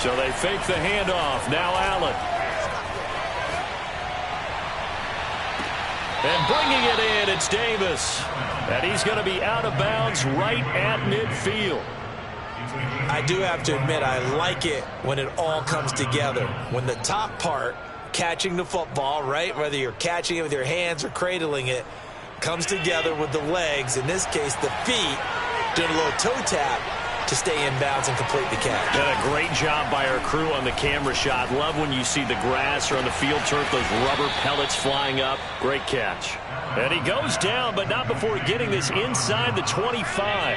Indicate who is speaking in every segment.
Speaker 1: So they fake the handoff. Now Allen. And bringing it in, it's Davis. And he's going to be out of bounds right at midfield.
Speaker 2: I do have to admit, I like it when it all comes together. When the top part, catching the football, right, whether you're catching it with your hands or cradling it, comes together with the legs, in this case the feet, doing a little toe tap to stay in bounds and complete the catch.
Speaker 1: Did a great job by our crew on the camera shot. Love when you see the grass or on the field turf, those rubber pellets flying up. Great catch. And he goes down, but not before getting this inside the 25.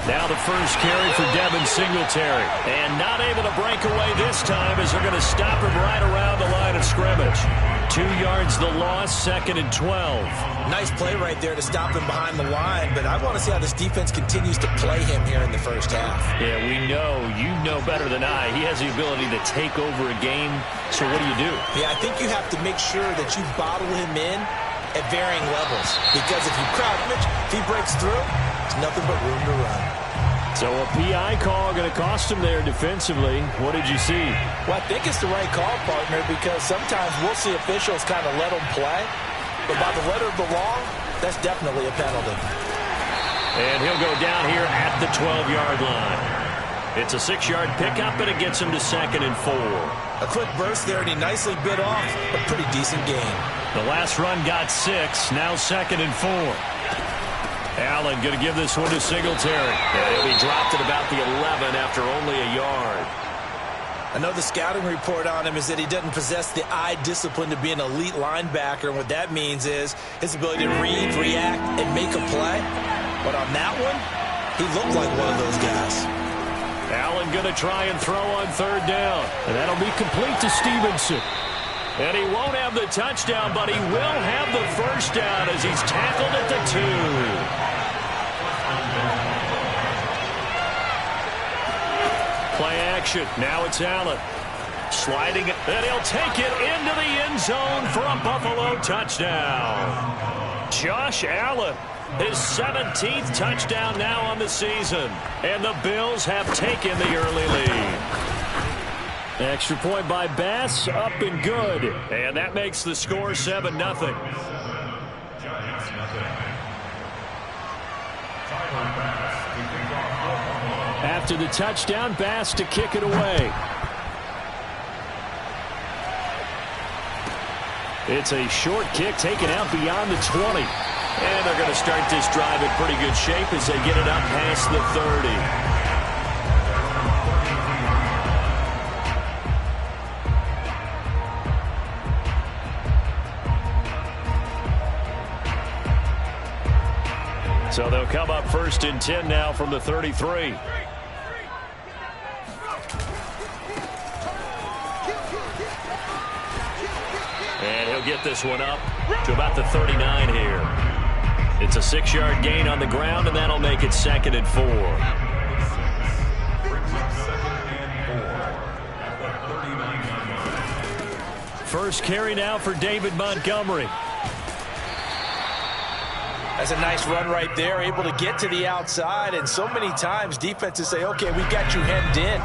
Speaker 1: Now the first carry for Devin Singletary. And not able to break away this time as they're going to stop him right around the line of scrimmage. 2 yards the loss, 2nd and 12.
Speaker 2: Nice play right there to stop him behind the line, but I want to see how this defense continues to play him here in the first half.
Speaker 1: Yeah, we know. You know better than I. He has the ability to take over a game, so what do?
Speaker 2: Yeah, I think you have to make sure that you bottle him in at varying levels, because if you crowd him, if he breaks through, it's nothing but room to run.
Speaker 1: So a PI call going to cost him there defensively. What did you see?
Speaker 2: Well, I think it's the right call, partner, because sometimes we'll see officials kind of let them play. But by the letter of the law, that's definitely a penalty.
Speaker 1: And he'll go down here at the 12-yard line. It's a 6-yard pickup, and it gets him to 2nd and 4.
Speaker 2: A quick burst there, and he nicely bit off a pretty decent gain.
Speaker 1: The last run got 6, now 2nd and 4. Allen going to give this one to Singletary. And he'll be dropped at about the 11 after only a yard.
Speaker 2: I know the scouting report on him is that he doesn't possess the eye discipline to be an elite linebacker. And what that means is his ability to read, react, and make a play. But on that one, he looked like one of those guys.
Speaker 1: Allen going to try and throw on 3rd down. And that'll be complete to Stevenson. And he won't have the touchdown, but he will have the first down as he's tackled at the 2. Play action. Now it's Allen. Sliding, and he'll take it into the end zone for a Buffalo touchdown. Josh Allen, his 17th touchdown now on the season. And the Bills have taken the early lead. Extra point by Bass, up and good. And that makes the score 7-0. After the touchdown, Bass to kick it away. It's a short kick taken out beyond the 20. And they're going to start this drive in pretty good shape as they get it up past the 30. So they'll come up 1st and 10 now from the 33. And he'll get this one up to about the 39 here. It's a 6-yard gain on the ground, and that'll make it 2nd and 4. First carry now for David Montgomery.
Speaker 2: That's a nice run right there, able to get to the outside. And so many times defenses say, okay, we got you hemmed in.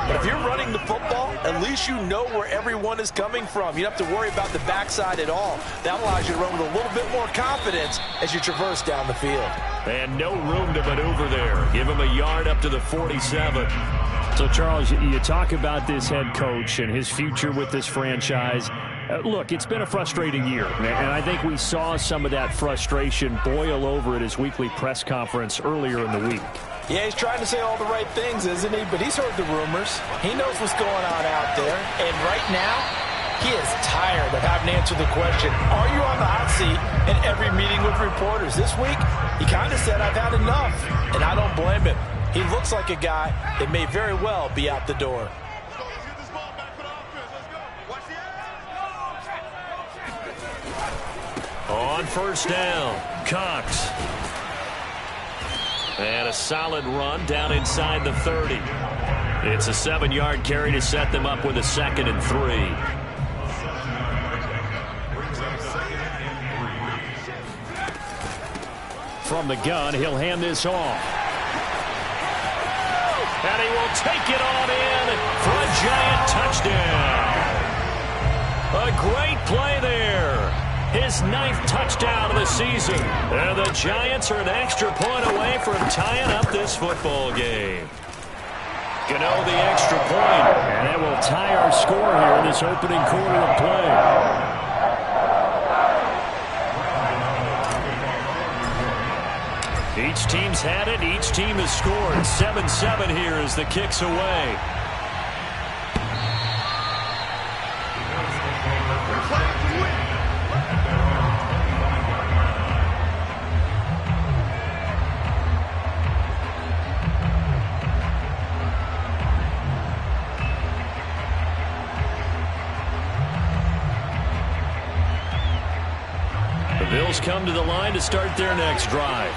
Speaker 2: But if you're running the football, at least you know where everyone is coming from. You don't have to worry about the backside at all. That allows you to run with a little bit more confidence as you traverse down the field.
Speaker 1: And no room to maneuver there. Give him a yard up to the 47.
Speaker 3: So, Charles, you talk about this head coach and his future with this franchise. Look, it's been a frustrating year, and I think we saw some of that frustration boil over at his weekly press conference earlier in the week.
Speaker 2: Yeah, he's trying to say all the right things, isn't he? But he's heard the rumors. He knows what's going on out there. And right now, he is tired of having to answer the question, are you on the hot seat in every meeting with reporters? This week, he kind of said, I've had enough, and I don't blame him. He looks like a guy that may very well be out the door.
Speaker 1: On 1st down, Cox. And a solid run down inside the 30. It's a 7-yard carry to set them up with a 2nd and 3.
Speaker 3: from the gun. He'll hand this off.
Speaker 1: And he will take it on in for a Giant touchdown. A great play there. His 9th touchdown of the season. And the Giants are an extra point away from tying up this football game. Gano the extra point.
Speaker 3: And that will tie our score here in this opening quarter of play.
Speaker 1: Each team's had it. Each team has scored. 7-7 here as the kick's away. The Bills come to the line to start their next drive.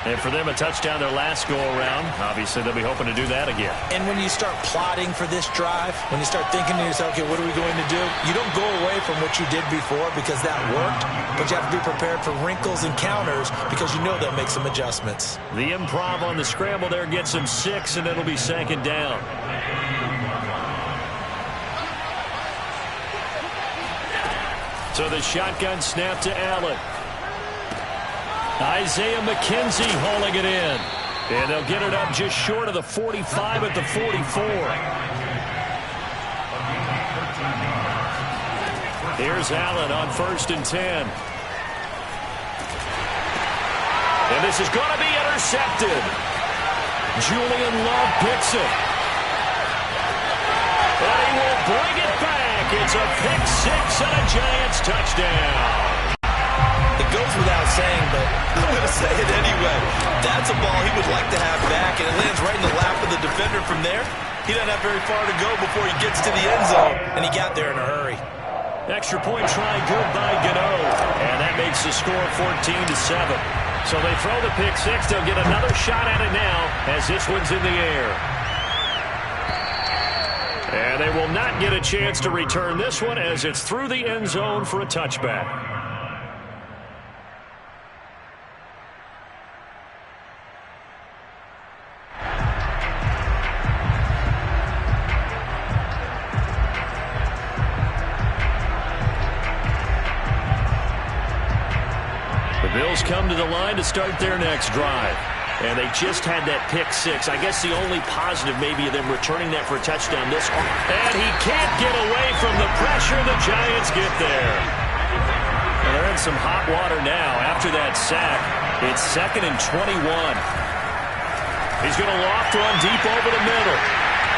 Speaker 1: And for them, a touchdown their last go-around. Obviously, they'll be hoping to do that again.
Speaker 2: And when you start plotting for this drive, when you start thinking to yourself, okay, what are we going to do? You don't go away from what you did before because that worked, but you have to be prepared for wrinkles and counters because you know they'll make some adjustments.
Speaker 1: The improv on the scramble there gets him 6, and it'll be 2nd down. So the shotgun snap to Allen. Isaiah McKenzie hauling it in. And they'll get it up just short of the 45 at the 44. Here's Allen on 1st and 10. And this is going to be intercepted. Julian Love picks it. And he will bring it back. It's a pick 6 and a Giants touchdown.
Speaker 2: It goes without saying, but I'm going to say it anyway. That's a ball he would like to have back, and it lands right in the lap of the defender from there. He doesn't have very far to go before he gets to the end zone, and he got there in a hurry.
Speaker 1: Extra point try good by Gano, and that makes the score 14-7. So they throw the pick 6. They'll get another shot at it now as this one's in the air. And they will not get a chance to return this one as it's through the end zone for a touchback. The Bills come to the line to start their next drive. And they just had that pick 6. I guess the only positive maybe of them returning that for a touchdown this far. And he can't get away from the pressure. The Giants get there. And they're in some hot water now after that sack. It's 2nd and 21. He's going to loft one deep over the middle.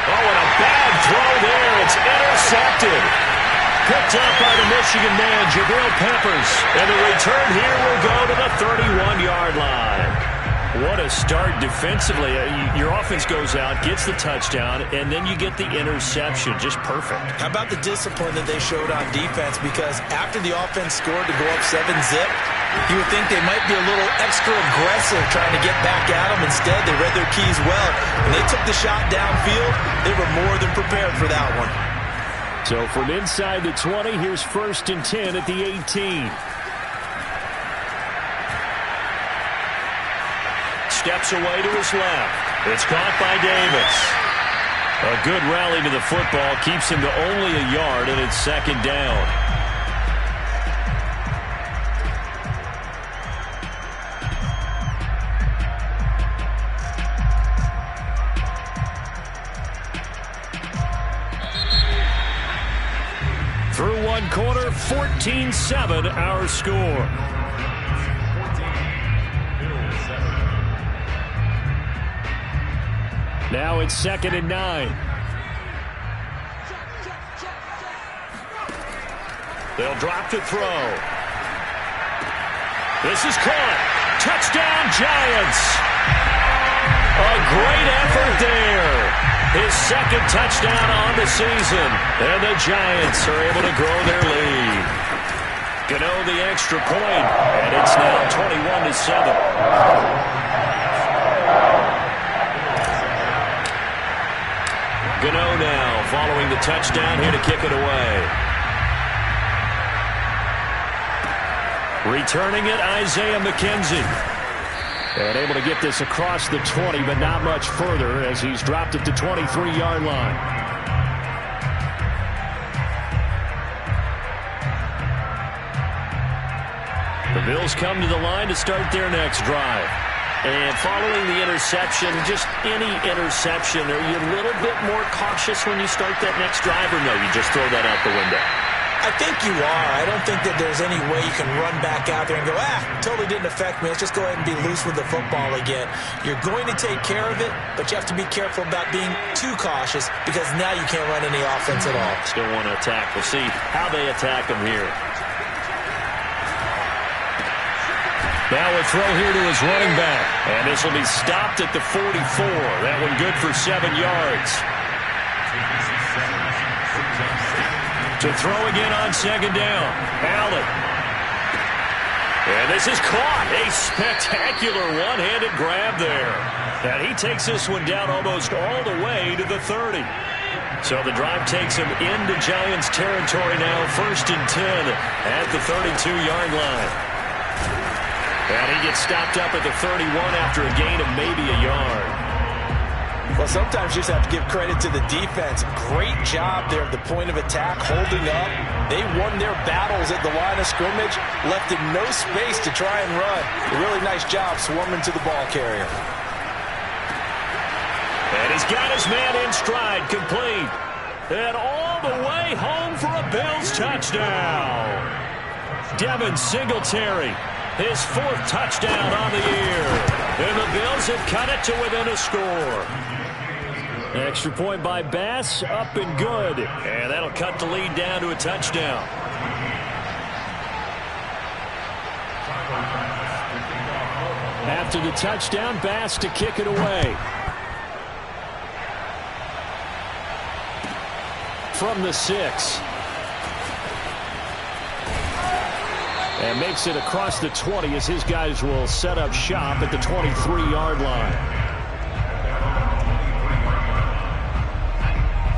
Speaker 1: Oh, and a bad throw there. It's intercepted. Picked up by the Michigan man, Jabril Peppers. And the return here will go to the 31-yard line. What a start defensively. Your offense goes out, gets the touchdown, and then you get the interception. Just perfect.
Speaker 2: How about the discipline that they showed on defense? Because after the offense scored to go up 7-zip, you would think they might be a little extra aggressive trying to get back at them. Instead, they read their keys well, and they took the shot downfield. They were more than prepared for that one.
Speaker 3: So from inside the 20, here's 1st and 10 at the 18.
Speaker 1: Steps away to his left. It's caught by Davis. A good rally to the football keeps him to only a yard, and it's 2nd down. Through one quarter, 14-7 our score.
Speaker 3: Now it's 2nd and 9.
Speaker 1: They'll drop to throw. This is caught. Touchdown, Giants. A great effort there. His 2nd touchdown on the season. And the Giants are able to grow their lead. Gano the extra point, and it's now 21-7. Gano now following the touchdown here to kick it away. Returning it, Isaiah McKenzie.
Speaker 3: And able to get this across the 20, but not much further as he's dropped it to 23-yard line. The Bills come to the line to start their next drive. And following the interception, just any interception, are you a little bit more cautious when you start that next drive, or no, you just throw that out the window?
Speaker 2: I think you are. I don't think that there's any way you can run back out there and go, totally didn't affect me. Let's just go ahead and be loose with the football again. You're going to take care of it, but you have to be careful about being too cautious because now you can't run any offense at all.
Speaker 3: Still want to attack. We'll see how they attack him here. Now a throw here to his running back. And this will be stopped at the 44. That one good for 7 yards. To throw again on second down. Allen. And this is caught. A spectacular one-handed grab there. And he takes this one down almost all the way to the 30. So the drive takes him into Giants territory now. 1st and 10 at the 32-yard line. And he gets stopped up at the 31 after a gain of maybe a yard.
Speaker 2: Well, sometimes you just have to give credit to the defense. Great job there at the point of attack, holding up. They won their battles at the line of scrimmage, left him no space to try and run. A really nice job swarming to the ball carrier.
Speaker 1: And he's got his man in stride, complete. And all the way home for a Bills touchdown. Devin Singletary. His 4th touchdown on the year. And the Bills have cut it to within a score.
Speaker 3: Extra point by Bass, up and good.
Speaker 1: And that'll cut the lead down to a touchdown.
Speaker 3: After the touchdown, Bass to kick it away. From the 6. And makes it across the 20 as his guys will set up shop at the 23-yard line.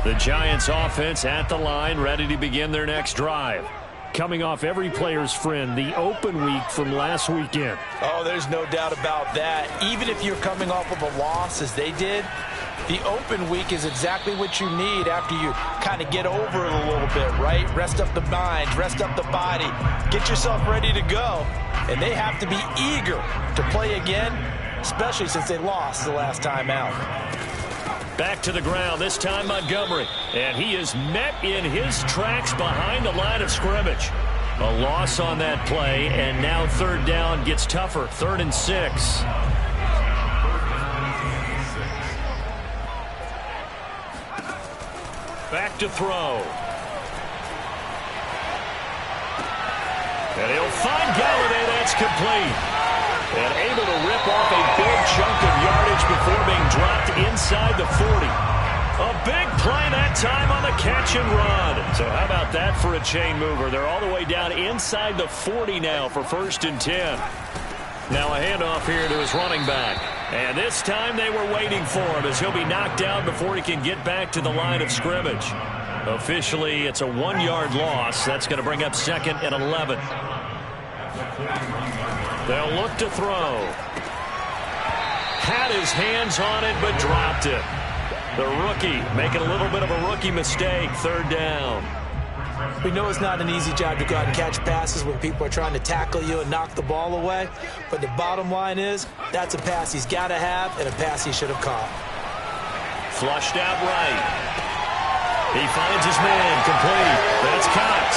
Speaker 3: The Giants offense at the line, ready to begin their next drive. Coming off every player's friend, the open week from last weekend.
Speaker 2: Oh, there's no doubt about that. Even if you're coming off of a loss as they did, the open week is exactly what you need after you kind of get over it a little bit, right? Rest up the mind, rest up the body, get yourself ready to go. And they have to be eager to play again, especially since they lost the last time out.
Speaker 1: Back to the ground, this time Montgomery. And he is met in his tracks behind the line of scrimmage. A loss on that play, and now 3rd down gets tougher. 3rd and 6. Back to throw. And he'll find Galladay. That's complete. And able to rip off a big chunk of yardage before being dropped inside the 40. A big play that time on the catch and run. So how about that for a chain mover? They're all the way down inside the 40 now for 1st and 10. Now a handoff here to his running back. And this time they were waiting for him as he'll be knocked down before he can get back to the line of scrimmage. Officially, it's a 1-yard loss. That's going to bring up 2nd and 11. They'll look to throw. Had his hands on it, but dropped it. The rookie making a little bit of a rookie mistake. 3rd down.
Speaker 2: We know it's not an easy job to go out and catch passes when people are trying to tackle you and knock the ball away. But the bottom line is, that's a pass he's got to have and a pass he should have caught.
Speaker 1: Flushed out right. He finds his man, complete. That's Cox.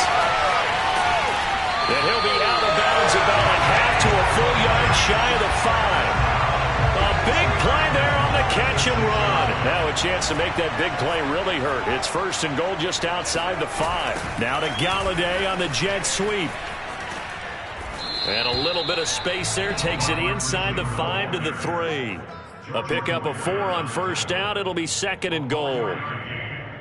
Speaker 1: And he'll be out of bounds about a half to a full yard shy of the 5. A big play there on the catch and run. Now a chance to make that big play really hurt. It's 1st and goal just outside the 5. Now to Galladay on the jet sweep. And a little bit of space there. Takes it inside the 5 to the 3. A pickup of 4 on 1st down. It'll be 2nd and goal.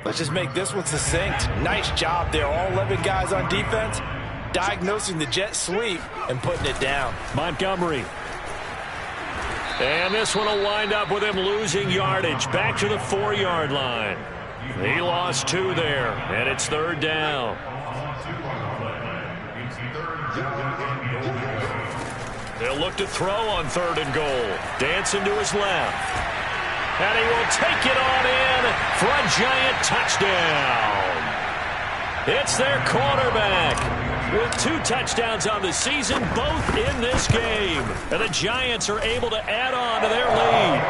Speaker 2: Let's just make this one succinct. Nice job there. All 11 guys on defense diagnosing the jet sweep and putting it down.
Speaker 3: Montgomery.
Speaker 1: And this one will wind up with him losing yardage back to the 4-yard line. He lost 2 there, and it's 3rd down. They'll look to throw on 3rd and goal. Dancing to his left. And he will take it on in for a giant touchdown. It's their quarterback with 2 touchdowns on the season, both in this game. And the Giants are able to add on to their lead.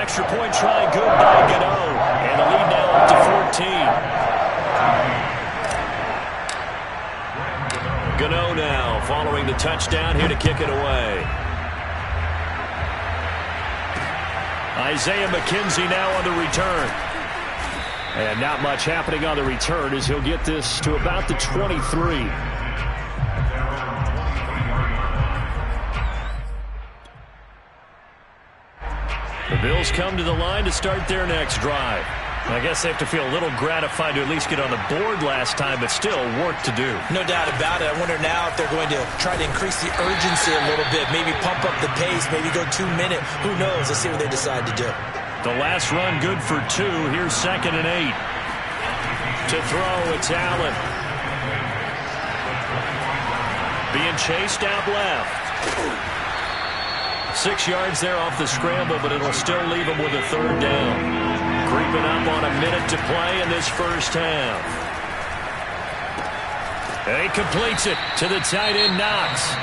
Speaker 1: Extra point try good by Gano. And the lead now up to 14. Gano now following the touchdown, here to kick it away. Isaiah McKenzie now on the return. And not much happening on the return as he'll get this to about the 23. The Bills come to the line to start their next drive. I guess they have to feel a little gratified to at least get on the board last time, but still work to do.
Speaker 2: No doubt about it. I wonder now if they're going to try to increase the urgency a little bit, maybe pump up the pace, maybe go 2 minute. Who knows? Let's see what they decide to do.
Speaker 1: The last run good for 2. Here's 2nd and 8. To throw, it's Allen. Being chased out left. 6 yards there off the scramble, but it'll still leave him with a 3rd down. Creeping up on a minute to play in this first half. And he completes it to the tight end, Knox.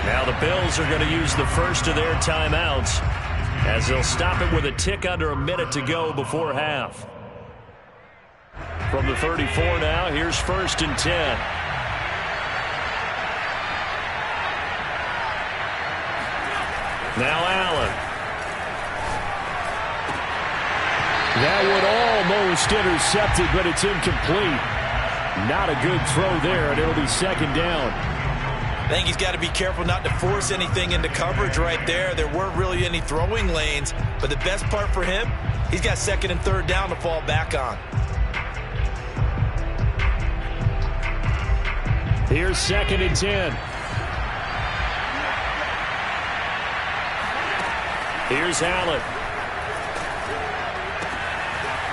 Speaker 1: Now the Bills are going to use the first of their timeouts as they'll stop it with a tick under a minute to go before half. From the 34 now, here's 1st and 10. Now Allen.
Speaker 3: That one almost intercepted, but it's incomplete. Not a good throw there, and it'll be 2nd down.
Speaker 2: I think he's got to be careful not to force anything into coverage right there. There weren't really any throwing lanes, but the best part for him, he's got 2nd and 3rd down to fall back on.
Speaker 3: Here's 2nd and 10.
Speaker 1: Here's Allen.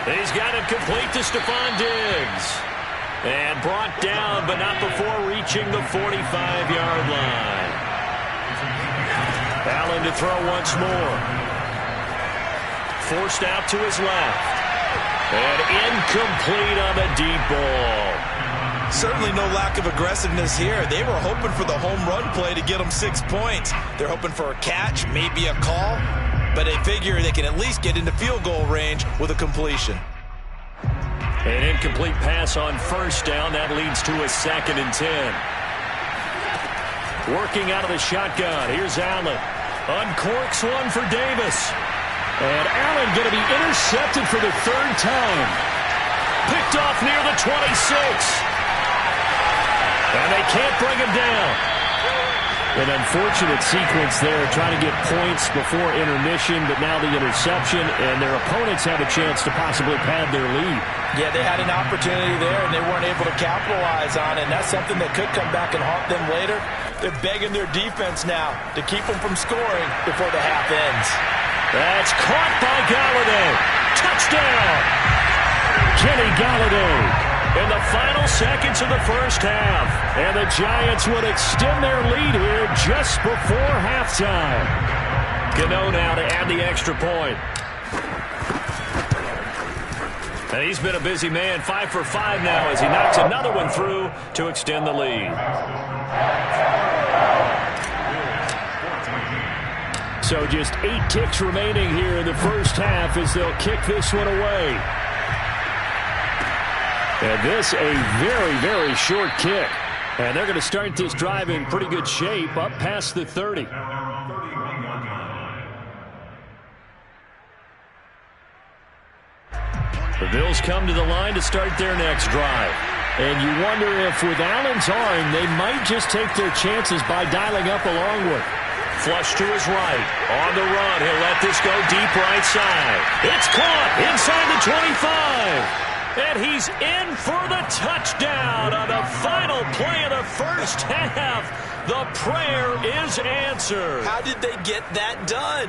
Speaker 1: He's got it complete to Stephon Diggs. And brought down, but not before reaching the 45-yard line. Allen to throw once more. Forced out to his left. And incomplete on the deep ball.
Speaker 2: Certainly no lack of aggressiveness here. They were hoping for the home run play to get them 6 points. They're hoping for a catch, maybe a call, but they figure they can at least get into field goal range with a completion.
Speaker 1: An incomplete pass on 1st down. That leads to a 2nd and 10. Working out of the shotgun. Here's Allen. Uncorks one for Davis. And Allen going to be intercepted for the 3rd time. Picked off near the 26. And they can't bring him down.
Speaker 3: An unfortunate sequence there, trying to get points before intermission, but now the interception, and their opponents have a chance to possibly pad their lead.
Speaker 2: Yeah, they had an opportunity there, and they weren't able to capitalize on it, and that's something that could come back and haunt them later. They're begging their defense now to keep them from scoring before the half ends.
Speaker 1: That's caught by Galladay. Touchdown!
Speaker 3: Kenny Galladay.
Speaker 1: In the final seconds of the first half. And the Giants would extend their lead here just before halftime. Gano now to add the extra point. And he's been a busy man, 5 for 5 now as he knocks another one through to extend the lead.
Speaker 3: So just 8 ticks remaining here in the first half as they'll kick this one away. And this a very, very short kick. And they're going to start this drive in pretty good shape up past the 30.
Speaker 1: The Bills come to the line to start their next drive.
Speaker 3: And you wonder if with Allen's arm, they might just take their chances by dialing up a long one.
Speaker 1: Flush to his right. On the run. He'll let this go deep right side. It's caught inside the 25. And he's in for the touchdown on the final play of the first half. The prayer is answered.
Speaker 2: How did they get that done?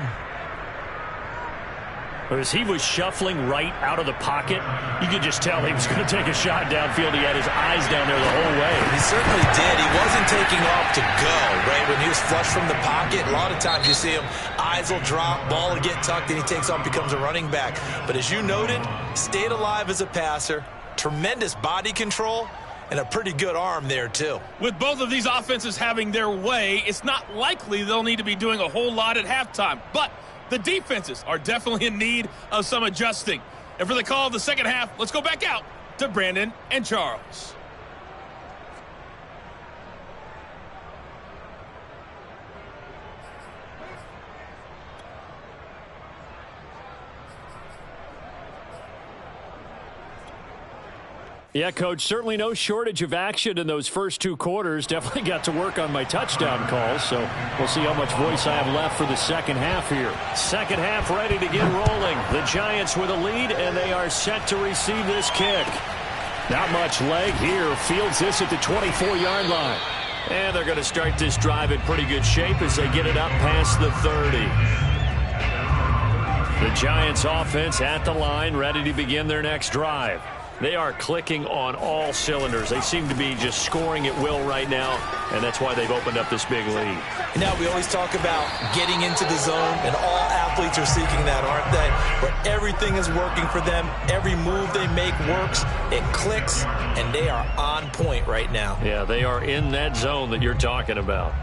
Speaker 3: As he was shuffling right out of the pocket, you could just tell he was going to take a shot downfield. He had his eyes down there the whole way.
Speaker 2: He certainly did. He wasn't taking off to go, right? When he was flush from the pocket, a lot of times you see him, eyes will drop, ball will get tucked, and he takes off, becomes a running back. But as you noted, stayed alive as a passer, tremendous body control, and a pretty good arm there, too.
Speaker 4: With both of these offenses having their way, it's not likely they'll need to be doing a whole lot at halftime. But the defenses are definitely in need of some adjusting. And for the call of the second half, let's go back out to Brandon and Charles.
Speaker 3: Yeah, Coach, certainly no shortage of action in those first two quarters. Definitely got to work on my touchdown calls, so we'll see how much voice I have left for the second half here. Second half ready to get rolling. The Giants with a lead, and they are set to receive this kick. Not much leg here. Fields this at the 24-yard line. And they're going to start this drive in pretty good shape as they get it up past the 30. The Giants offense at the line, ready to begin their next drive. They are clicking on all cylinders. They seem to be just scoring at will right now, and that's why they've opened up this big lead.
Speaker 2: Now, we always talk about getting into the zone, and all athletes are seeking that, aren't they? Where everything is working for them. Every move they make works. It clicks, and they are on point right now.
Speaker 3: Yeah, they are in that zone that you're talking about.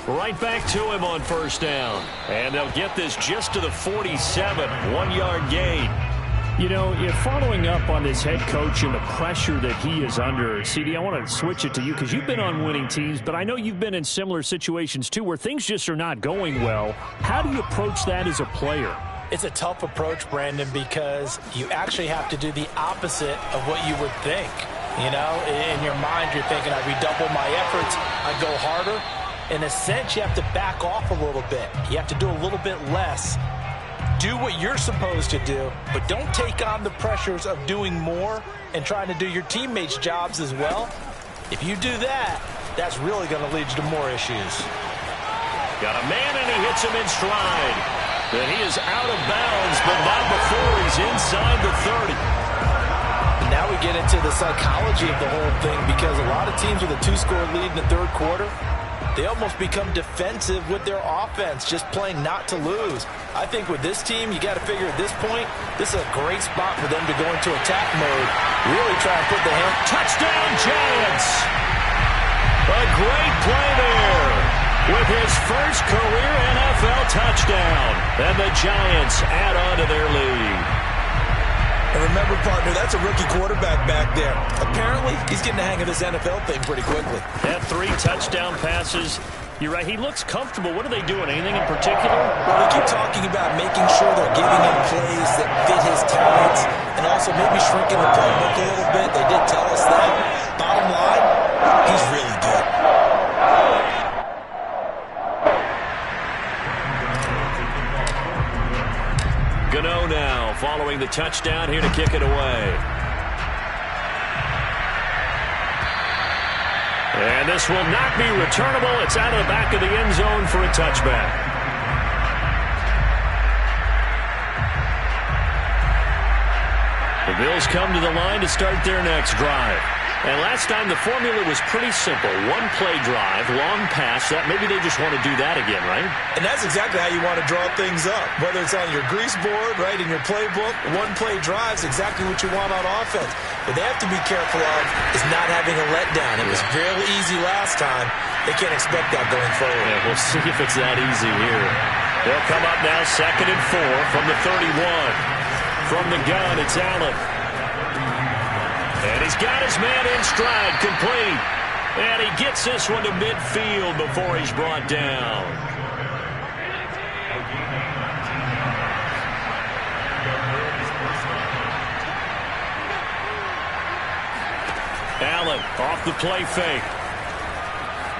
Speaker 3: Right back to him on first down. And they'll get this just to the 47, 1-yard gain. You know, following up on this head coach and the pressure that he is under, CD, I want to switch it to you because you've been on winning teams, but I know you've been in similar situations too where things just are not going well. How do you approach that as a player?
Speaker 2: It's a tough approach, Brandon, because you actually have to do the opposite of what you would think. You know, in your mind, you're thinking, I redouble my efforts, I go harder. In a sense, you have to back off a little bit. You have to do a little bit less. Do what you're supposed to do, but don't take on the pressures of doing more and trying to do your teammates' jobs as well. If you do that, that's really going to lead you to more issues.
Speaker 3: Got a man, and he hits him in stride. And he is out of bounds, but not before he's inside the 30.
Speaker 2: And now we get into the psychology of the whole thing, because a lot of teams with a 2-score lead in the third quarter, they almost become defensive with their offense, just playing not to lose. I think with this team, you got to figure at this point, this is a great spot for them to go into attack mode, really try and put the hand.
Speaker 3: Touchdown, Giants! A great play there with his first career NFL touchdown. And the Giants add on to their lead.
Speaker 2: And remember, partner, that's a rookie quarterback back there. Apparently, he's getting the hang of this NFL thing pretty quickly.
Speaker 3: Had 3 touchdown passes. You're right, he looks comfortable. What are they doing? Anything in particular?
Speaker 2: Well, they keep talking about making sure they're giving him plays that fit his talents and also maybe shrinking the playbook a little bit. They did tell us that. Bottom line, he's really good.
Speaker 3: Gano now following the touchdown here to kick it away. And this will not be returnable. It's out of the back of the end zone for a touchback. The Bills come to the line to start their next drive. And last time the formula was pretty simple. 1-play drive, long pass. That maybe they just want to do that again, right?
Speaker 2: And that's exactly how you want to draw things up. Whether it's on your grease board, right, in your playbook, 1-play drive is exactly what you want on offense. What they have to be careful of is not having a letdown. It was fairly easy last time. They can't expect that going forward.
Speaker 3: Yeah, we'll see if it's that easy here. They'll come up now 2nd and 4 from the 31. From the gun, it's Allen. And he's got his man in stride, complete. And he gets this one to midfield before he's brought down. Allen off the play fake.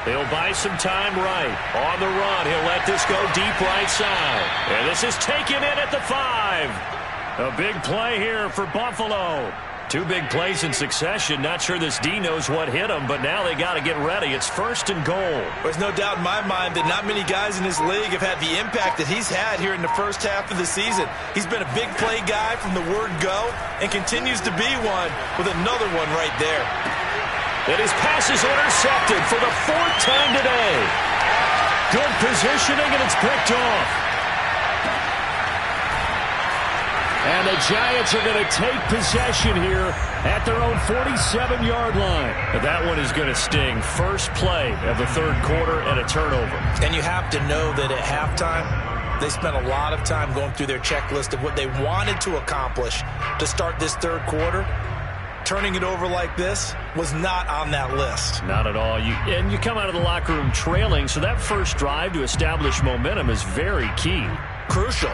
Speaker 1: He'll buy some time right. On the run, he'll let this go deep right side. And this is taken in at the 5. A big play here for Buffalo. 2 big plays in succession. Not sure this D knows what hit him, but now they got to get ready. It's 1st and goal.
Speaker 2: There's no doubt in my mind that not many guys in this league have had the impact that he's had here in the first half of the season. He's been a big play guy from the word go and continues to be one with another one right there.
Speaker 1: And his pass is intercepted for the 4th time today. Good positioning, and it's picked off.
Speaker 3: And the Giants are going to take possession here at their own 47-yard line.
Speaker 1: And that one is going to sting. First play of the 3rd quarter and a turnover.
Speaker 2: And you have to know that at halftime, they spent a lot of time going through their checklist of what they wanted to accomplish to start this 3rd quarter. Turning it over like this was not on that list.
Speaker 3: Not at all. And you come out of the locker room trailing, so that first drive to establish momentum is very key.
Speaker 2: Crucial.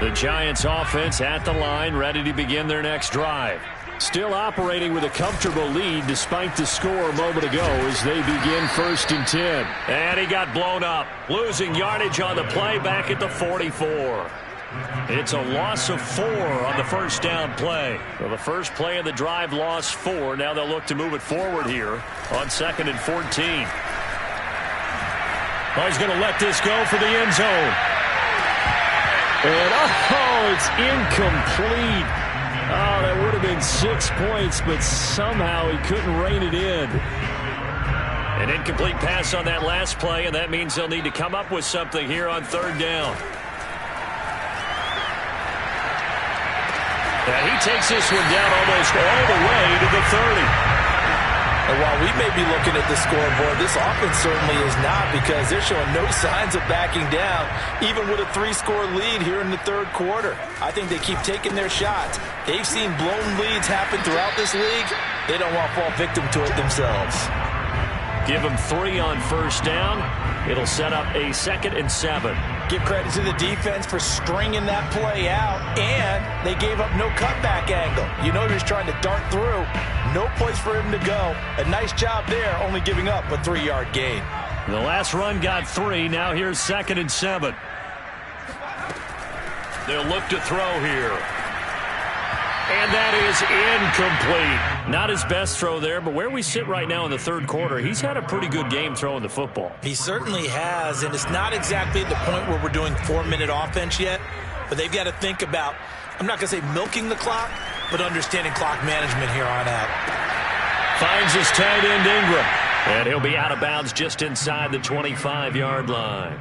Speaker 3: The Giants offense at the line, ready to begin their next drive. Still operating with a comfortable lead despite the score a moment ago as they begin 1st and 10.
Speaker 1: And he got blown up. Losing yardage on the play back at the 44. It's a loss of 4 on the first down play. Well, the first play of the drive lost 4. Now they'll look to move it forward here on 2nd and 14. Oh, he's going to let this go for the end zone.
Speaker 3: And, it's incomplete. Oh, that would have been 6 points, but somehow he couldn't rein it in.
Speaker 1: An incomplete pass on that last play, and that means they'll need to come up with something here on 3rd down. And he takes this one down almost all the way to the 30.
Speaker 2: And while we may be looking at the scoreboard, this offense certainly is not, because they're showing no signs of backing down, even with a 3-score lead here in the 3rd quarter. I think they keep taking their shots. They've seen blown leads happen throughout this league. They don't want to fall victim to it themselves.
Speaker 1: Give them 3 on first down. It'll set up a 2nd and 7.
Speaker 2: Give credit to the defense for stringing that play out, and they gave up no cutback angle. You know, he was trying to dart through. No place for him to go. A nice job there, only giving up a 3-yard gain.
Speaker 1: The last run got 3. Now here's 2nd and 7. They'll look to throw here. And that is incomplete. Not his best throw there, but where we sit right now in the 3rd quarter, he's had a pretty good game throwing the football.
Speaker 2: He certainly has, and it's not exactly at the point where we're doing 4-minute offense yet, but they've got to think about, I'm not going to say milking the clock, but understanding clock management here on out.
Speaker 1: Finds his tight end Ingram, and he'll be out of bounds just inside the 25-yard line.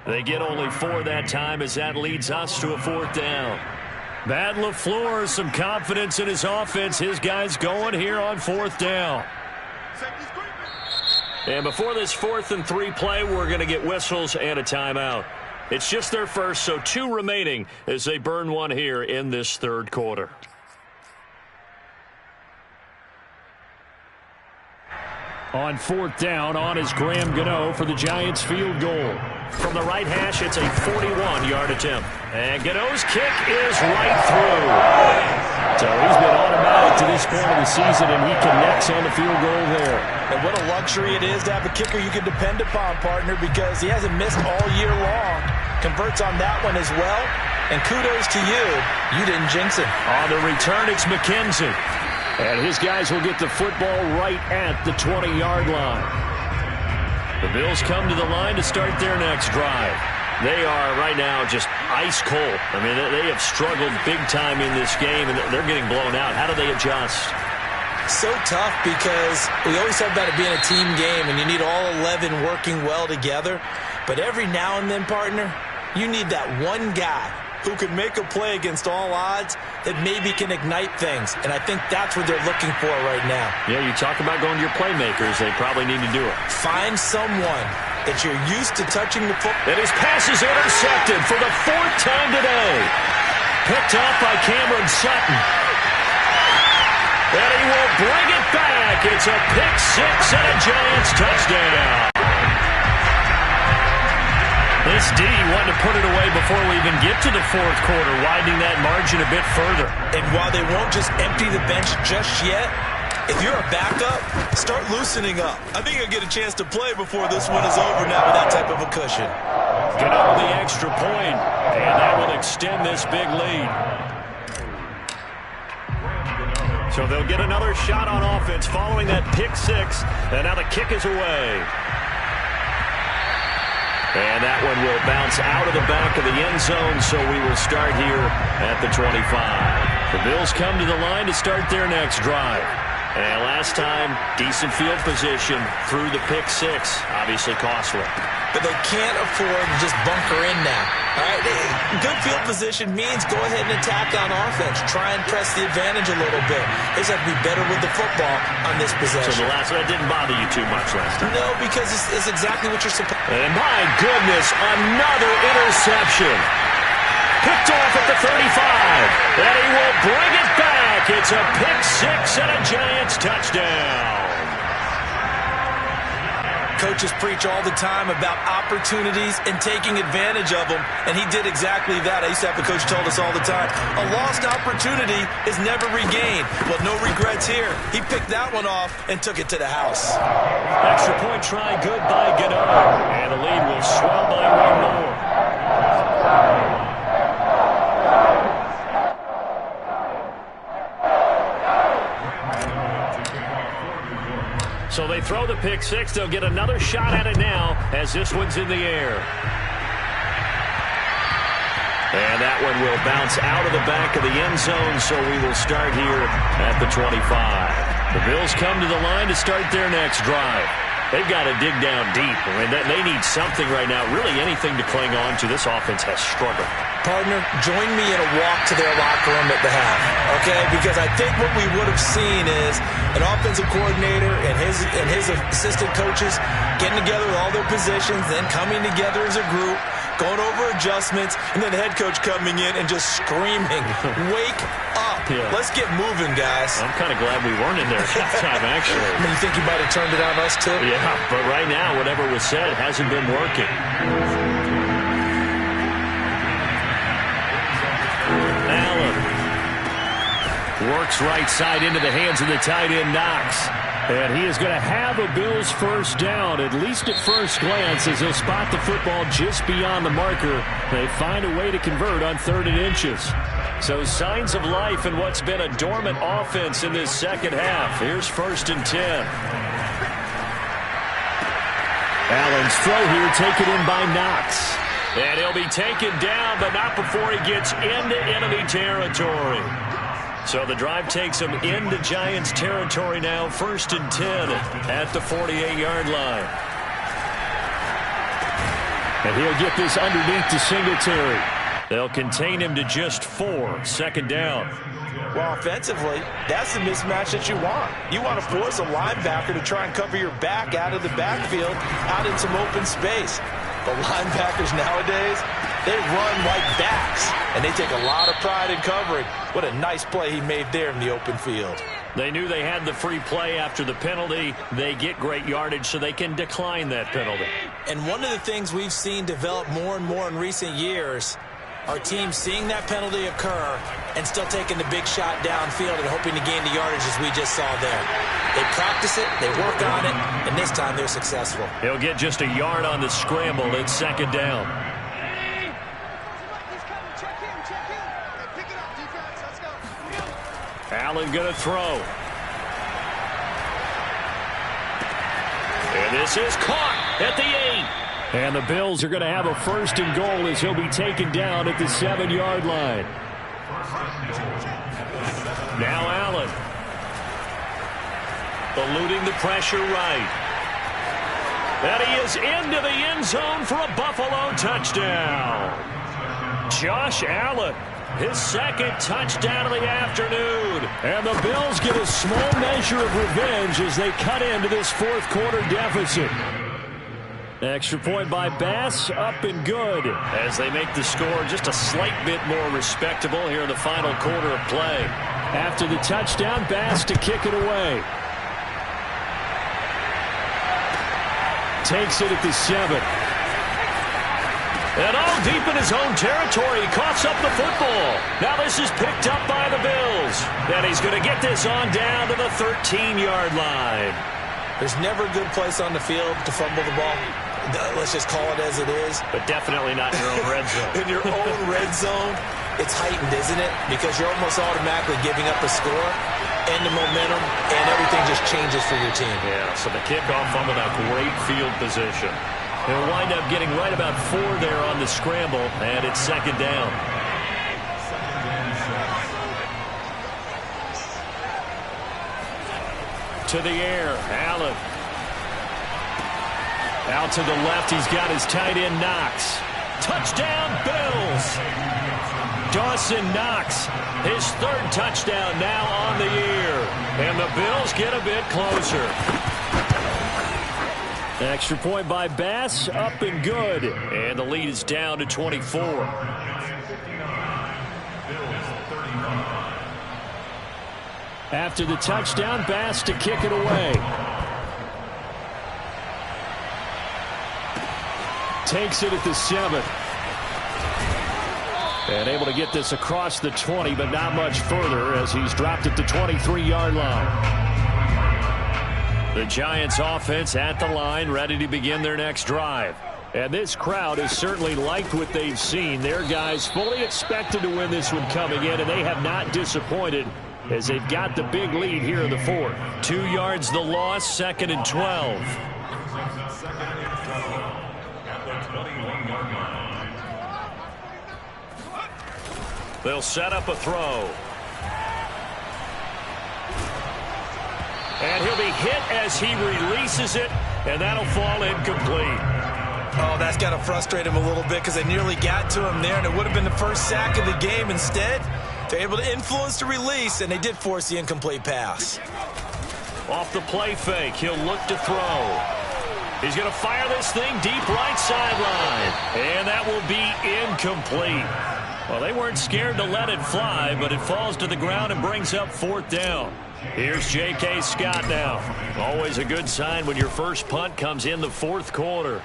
Speaker 1: They get only 4 that time as that leads us to a 4th down. Matt LaFleur, some confidence in his offense. His guys going here on 4th down. And before this 4th and 3 play, we're going to get whistles and a timeout. It's just their first, so 2 remaining as they burn one here in this 3rd quarter.
Speaker 3: On 4th down, on is Graham Gano for the Giants field goal.
Speaker 1: From the right hash, it's a 41-yard attempt. And Gano's kick is right through.
Speaker 3: So he's been automatic to this point of the season, and he connects on the field goal there.
Speaker 2: And what a luxury it is to have a kicker you can depend upon, partner, because he hasn't missed all year long. Converts on that one as well. And kudos to you. You didn't jinx it.
Speaker 1: On the return, it's McKenzie.
Speaker 3: And his guys will get the football right at the 20-yard line.
Speaker 1: The Bills come to the line to start their next drive. They are right now just ice cold. I mean, they have struggled big time in this game, and they're getting blown out. How do they adjust?
Speaker 2: So tough, because we always talk about it being a team game, and you need all 11 working well together. But every now and then, partner, you need that one guy who can make a play against all odds that maybe can ignite things. And I think that's what they're looking for right now.
Speaker 1: Yeah, you talk about going to your playmakers. They probably need to do it.
Speaker 2: Find someone that you're used to touching the football.
Speaker 1: And his pass is intercepted for the 4th time today. Picked up by Cameron Sutton. And he will bring it back. It's a pick 6 and a Giants touchdown. This D wanted to put it away before we even get to the 4th quarter, widening that margin a bit further.
Speaker 2: And while they won't just empty the bench just yet, If you're a backup, start loosening up. I think you'll get a chance to play before this one is over now with that type of a cushion.
Speaker 1: Get up the extra point, and that will extend this big lead. So they'll get another shot on offense following that pick six, and now the kick is away. And that one will bounce out of the back of the end zone, so we will start here at the 25. The Bills come to the line to start their next drive. And last time, decent field position through the pick six, obviously costly.
Speaker 2: But they can't afford to just bunker in now. All right, good field position means go ahead and attack on offense. Try and press the advantage a little bit. They just have to be better with the football on this possession.
Speaker 1: So the last one didn't bother you too much last time?
Speaker 2: No, because it's exactly what you're supposed to.
Speaker 1: And my goodness, another interception. Picked off at the 35. And he will bring it back. It's a pick six and a Giants touchdown.
Speaker 2: Coaches preach all the time about opportunities and taking advantage of them, and he did exactly that. I used to have a coach told us all the time, a lost opportunity is never regained. Well, no regrets here. He picked that one off and took it to the house.
Speaker 1: Extra point try good by Gennard, and the lead will swell by one more. So they throw the pick six. They'll get another shot at it now as this one's in the air. And that one will bounce out of the back of the end zone, so we will start here at the 25. The Bills come to the line to start their next drive. They've got to dig down deep. I mean, they need something right now, really anything to cling on to. This offense has struggled.
Speaker 2: Partner, join me in a walk to their locker room at the half, okay? Because I think what we would have seen is an offensive coordinator and his assistant coaches getting together with all their positions, then coming together as a group, going over adjustments, and then the head coach coming in and just screaming, wake up. Yeah. Let's get moving, guys.
Speaker 1: I'm kind of glad we weren't in there at halftime, actually.
Speaker 2: I mean, you think you might have turned it on us, too?
Speaker 1: Yeah, but right now, whatever was said hasn't been working. Allen works right side into the hands of the tight end, Knox. And he is going to have a Bills first down, at least at first glance, as he'll spot the football just beyond the marker. They find a way to convert on 3rd and inches. So signs of life in what's been a dormant offense in this second half. Here's 1st and 10. Allen's throw here taken in by Knox. And he'll be taken down, but not before he gets into enemy territory. So the drive takes him into Giants territory now. 1st and 10 at the 48-yard line. And he'll get this underneath to Singletary. They'll contain him to just 4. 2nd down.
Speaker 2: Well, offensively, that's the mismatch that you want. You want to force a linebacker to try and cover your back out of the backfield, out in some open space. The linebackers nowadays, they run like backs, and they take a lot of pride in covering. What a nice play he made there in the open field.
Speaker 1: They knew they had the free play after the penalty. They get great yardage, so they can decline that penalty.
Speaker 2: And one of the things we've seen develop more and more in recent years are teams seeing that penalty occur and still taking the big shot downfield and hoping to gain the yardage as we just saw there. They practice it, they work on it, and this time they're successful.
Speaker 1: He'll get just a yard on the scramble. It's 2nd down. Allen going to throw. And this is caught at the 8.
Speaker 3: And the Bills are going to have a 1st and goal as he'll be taken down at the 7-yard line.
Speaker 1: Now Allen. Eluding the pressure right. And he is into the end zone for a Buffalo touchdown. Josh Allen, his 2nd touchdown of the afternoon.
Speaker 3: And the Bills get a small measure of revenge as they cut into this 4th quarter deficit. Extra point by Bass, up and good.
Speaker 1: As they make the score just a slight bit more respectable here in the final quarter of play.
Speaker 3: After the touchdown, Bass to kick it away. Takes it at the 7.
Speaker 1: And all deep in his own territory, he coughs up the football. Now this is picked up by the Bills. And he's going to get this on down to the 13-yard line.
Speaker 2: There's never a good place on the field to fumble the ball. Let's just call it as it is.
Speaker 1: But definitely not in your own red zone.
Speaker 2: In your own red zone, it's heightened, isn't it? Because you're almost automatically giving up a score and the momentum, and everything just changes for your team.
Speaker 1: Yeah, so the kickoff fumbled a great field position. He'll wind up getting right about 4 there on the scramble, and it's second down. To the air, Allen. Out to the left, he's got his tight end, Knox. Touchdown, Bills! Dawson Knox, his 3rd touchdown now on the year. And the Bills get a bit closer. Extra point by Bass, up and good. And the lead is down to 24.
Speaker 3: After the touchdown, Bass to kick it away. Takes it at the 7. And able to get this across the 20, but not much further as he's dropped at the 23-yard line. The Giants offense at the line, ready to begin their next drive. And this crowd has certainly liked what they've seen. Their guys fully expected to win this one coming in, and they have not disappointed as they've got the big lead here in the 4th.
Speaker 1: 2 yards the loss, 2nd and 12. They'll set up a throw. And he'll be hit as he releases it, and that'll fall incomplete.
Speaker 2: Oh, that's got to frustrate him a little bit because they nearly got to him there, and it would have been the first sack of the game. Instead, they're able to influence the release, and they did force the incomplete pass.
Speaker 1: Off the play fake, he'll look to throw. He's going to fire this thing deep right sideline, and that will be incomplete. Well, they weren't scared to let it fly, but it falls to the ground and brings up 4th down. Here's J.K. Scott now. Always a good sign when your first punt comes in the 4th quarter.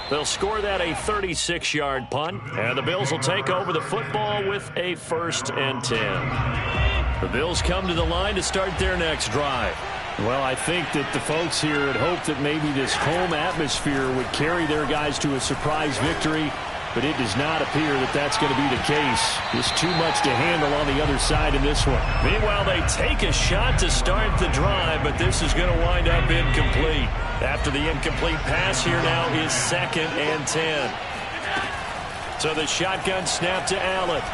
Speaker 1: They'll score that a 36-yard punt, and the Bills will take over the football with a 1st and 10. The Bills come to the line to start their next drive.
Speaker 3: Well, I think that the folks here had hoped that maybe this home atmosphere would carry their guys to a surprise victory, but it does not appear that that's going to be the case. There's too much to handle on the other side in this one.
Speaker 1: Meanwhile, they take a shot to start the drive, but this is going to wind up incomplete. After the incomplete pass, here now is 2nd and 10. So the shotgun snap to Allen.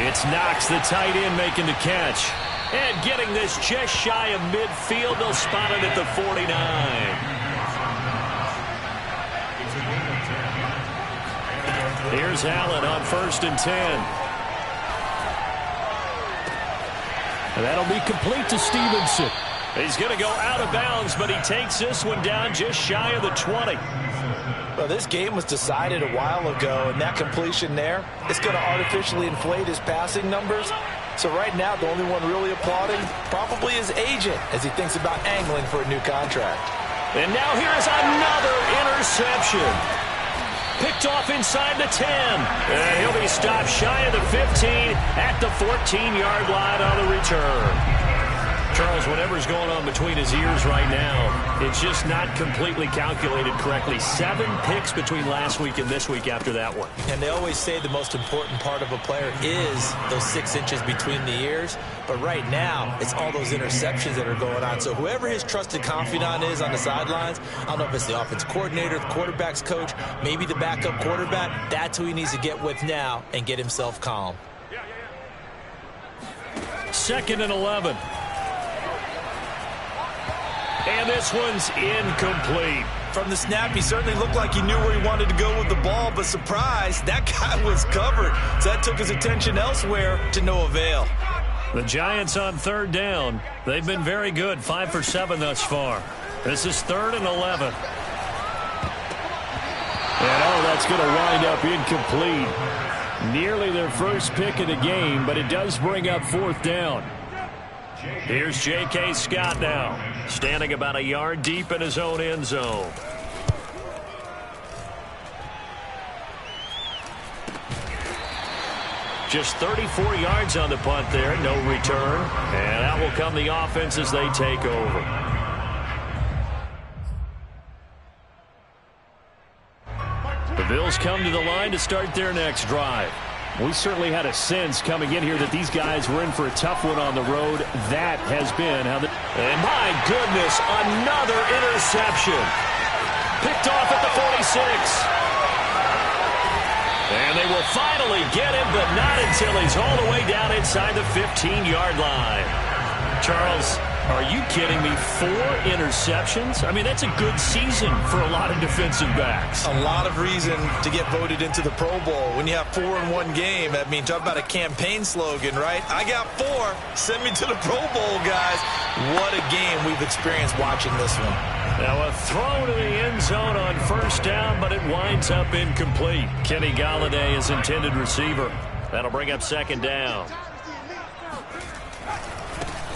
Speaker 1: It's Knox, the tight end, making the catch. And getting this just shy of midfield, they'll spot it at the 49. Here's Allen on 1st and 10.
Speaker 3: And that'll be complete to Stevenson.
Speaker 1: He's going to go out of bounds, but he takes this one down just shy of the 20.
Speaker 2: Well, this game was decided a while ago, and that completion there is going to artificially inflate his passing numbers. So right now, the only one really applauding probably his agent as he thinks about angling for a new contract.
Speaker 1: And now here is another interception. Picked off inside the 10. And he'll be stopped shy of the 15 at the 14-yard line on the return. Charles, whatever's going on between his ears right now, it's just not completely calculated correctly. 7 picks between last week and this week after that one.
Speaker 2: And they always say the most important part of a player is those 6 inches between the ears. But right now, it's all those interceptions that are going on. So whoever his trusted confidant is on the sidelines, I don't know if it's the offense coordinator, the quarterback's coach, maybe the backup quarterback, that's who he needs to get with now and get himself calm.
Speaker 1: 2nd and 11. And this one's incomplete.
Speaker 2: From the snap, he certainly looked like he knew where he wanted to go with the ball, but surprise, that guy was covered. So that took his attention elsewhere to no avail.
Speaker 1: The Giants on 3rd down. They've been very good, 5 for 7 thus far. This is 3rd and 11.
Speaker 3: And that's going to wind up incomplete. Nearly their first pick of the game, but it does bring up 4th down.
Speaker 1: Here's J.K. Scott now, standing about a yard deep in his own end zone. Just 34 yards on the punt there, no return. And out will come the offense as they take over. The Bills come to the line to start their next drive. We certainly had a sense coming in here that these guys were in for a tough one on the road. That has been how the... And my goodness, another interception. Picked off at the 46. And they will finally get him, but not until he's all the way down inside the 15-yard line. Charles, are you kidding me? 4 interceptions? I mean, that's a good season for a lot of defensive backs.
Speaker 2: A lot of reason to get voted into the Pro Bowl. When you have 4 in one game, I mean, talk about a campaign slogan, right? I got 4. Send me to the Pro Bowl, guys. What a game we've experienced watching this one.
Speaker 1: Now a throw to the end zone on first down, but it winds up incomplete. Kenny Golladay is intended receiver. That'll bring up second down.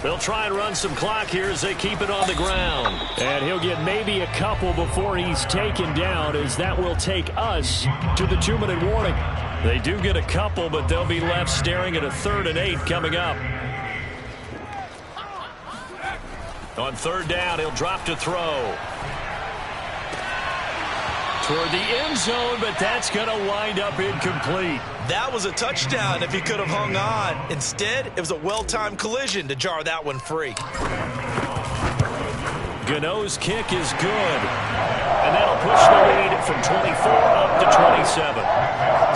Speaker 1: They'll try and run some clock here as they keep it on the ground.
Speaker 3: And he'll get maybe a couple before he's taken down, as that will take us to the 2-minute warning.
Speaker 1: They do get a couple, but they'll be left staring at a 3rd and 8 coming up. On third down, he'll drop to throw. Toward the end zone, but that's going to wind up incomplete.
Speaker 2: That was a touchdown if he could have hung on. Instead, it was a well-timed collision to jar that one free.
Speaker 1: Gano's kick is good. And that'll push the lead from 24 up to 27.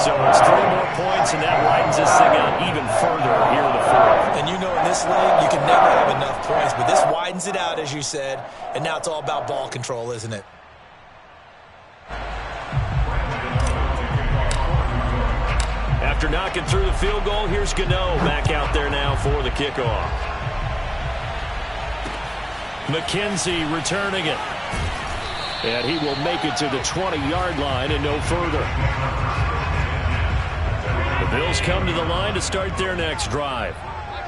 Speaker 1: So it's 3 more points, and that widens this thing out even further here in the 4th.
Speaker 2: And you know in this league, you can never have enough points, but this widens it out, as you said, and now it's all about ball control, isn't it?
Speaker 1: After knocking through the field goal, here's Gano back out there now for the kickoff. McKenzie returning it. And he will make it to the 20-yard line and no further. The Bills come to the line to start their next drive.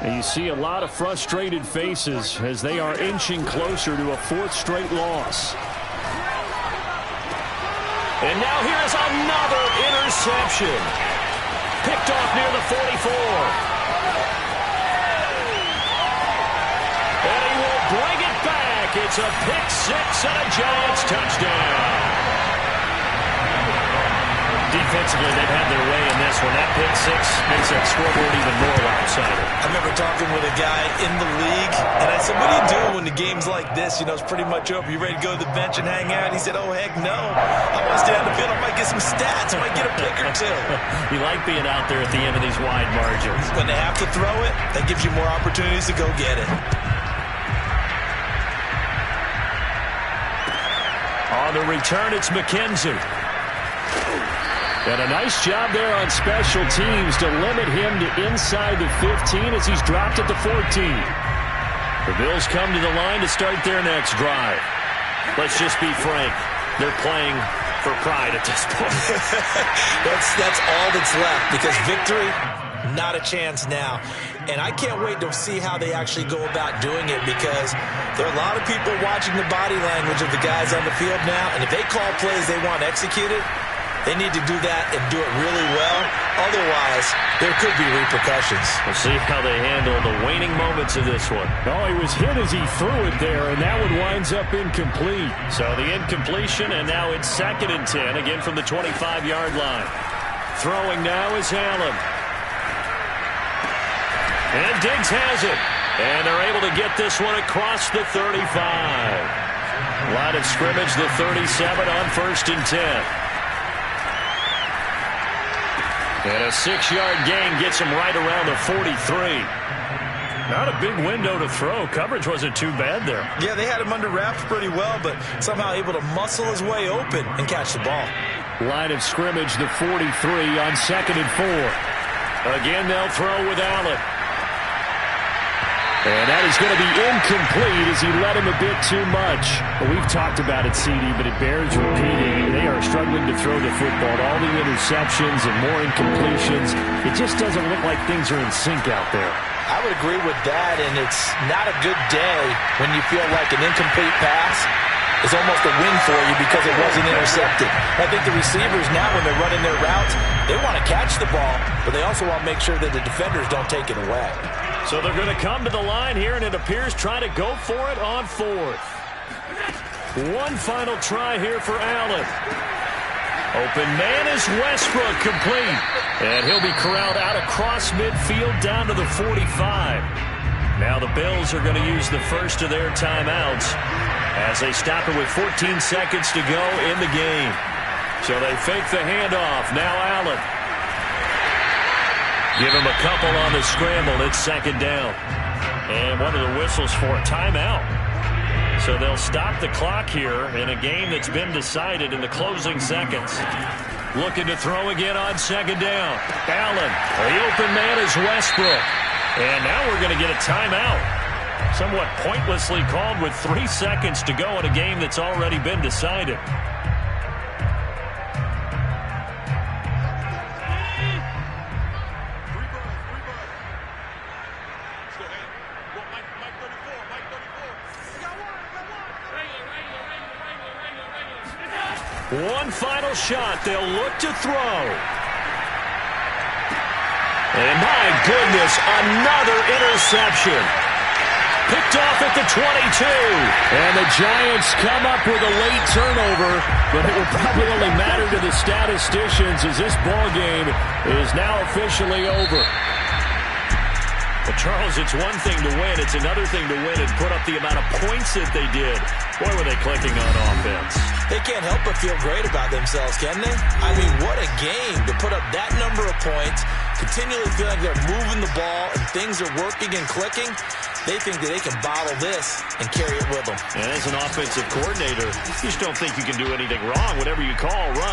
Speaker 3: And you see a lot of frustrated faces as they are inching closer to a 4th straight loss.
Speaker 1: And now here's another interception. Picked off near the 44. And he will bring it back. It's a pick 6 and a Giants touchdown. Defensively, they've had their way in this one. That pick 6 makes that scoreboard even more lopsided.
Speaker 2: I remember talking with a guy in the league, and I said, what do you do when the game's like this? You know, it's pretty much over. You ready to go to the bench and hang out? He said, oh, heck no. I want to stay on the field. I might get some stats. I might get a pick or 2.
Speaker 1: You like being out there at the end of these wide margins.
Speaker 2: When they have to throw it, that gives you more opportunities to go get it.
Speaker 1: On the return, it's McKenzie.
Speaker 3: And a nice job there on special teams to limit him to inside the 15 as he's dropped at the 14.
Speaker 1: The Bills come to the line to start their next drive. Let's just be frank. They're playing for pride at this point.
Speaker 2: That's all that's left, because victory, not a chance now. And I can't wait to see how they actually go about doing it, because there are a lot of people watching the body language of the guys on the field now, and if they call plays they want executed, they need to do that and do it really well. Otherwise, there could be repercussions.
Speaker 1: We'll see how they handle the waning moments of this one.
Speaker 3: Oh, he was hit as he threw it there, and that one winds up incomplete.
Speaker 1: So the incompletion, and now it's 2nd and 10, again from the 25-yard line. Throwing now is Allen. And Diggs has it. And they're able to get this one across the 35. Line of scrimmage, the 37 on 1st and 10. And a 6-yard gain gets him right around the 43. Not a big window to throw. Coverage wasn't too bad there.
Speaker 2: Yeah, they had him under wraps pretty well, but somehow able to muscle his way open and catch the ball.
Speaker 3: Line of scrimmage, the 43 on 2nd and 4.
Speaker 1: Again, they'll throw with Allen.
Speaker 3: And that is going to be incomplete as he led him a bit too much. Well, we've talked about it, CD, but it bears repeating. They are struggling to throw the football. All the interceptions and more incompletions. It just doesn't look like things are in sync out there.
Speaker 2: I would agree with that, and it's not a good day when you feel like an incomplete pass is almost a win for you because it wasn't intercepted. I think the receivers now, when they're running their routes, they want to catch the ball, but they also want to make sure that the defenders don't take it away.
Speaker 1: So they're going to come to the line here, and it appears trying to go for it on fourth. One final try here for Allen. Open man is Westbrook, complete. And he'll be corralled out across midfield down to the 45. Now the Bills are going to use the first of their timeouts as they stop it with 14 seconds to go in the game. So they fake the handoff. Now Allen. Give him a couple on the scramble. It's second down. And one of the whistles for a timeout. So they'll stop the clock here in a game that's been decided in the closing seconds. Looking to throw again on second down. Allen, the open man is Westbrook. And now we're going to get a timeout. Somewhat pointlessly called with 3 seconds to go in a game that's already been decided. One final shot. They'll look to throw. And my goodness, another interception. Picked off at the 22.
Speaker 3: And the Giants come up with a late turnover, but it will probably only matter to the statisticians as this ball game is now officially over.
Speaker 1: Well, Charles, it's one thing to win. It's another thing to win and put up the amount of points that they did. Boy, were they clicking on offense.
Speaker 2: They can't help but feel great about themselves, can they? I mean, what a game to put up that number of points, continually feel like they're moving the ball and things are working and clicking. They think that they can bottle this and carry it with them.
Speaker 1: And as an offensive coordinator, you just don't think you can do anything wrong. Whatever you call, run.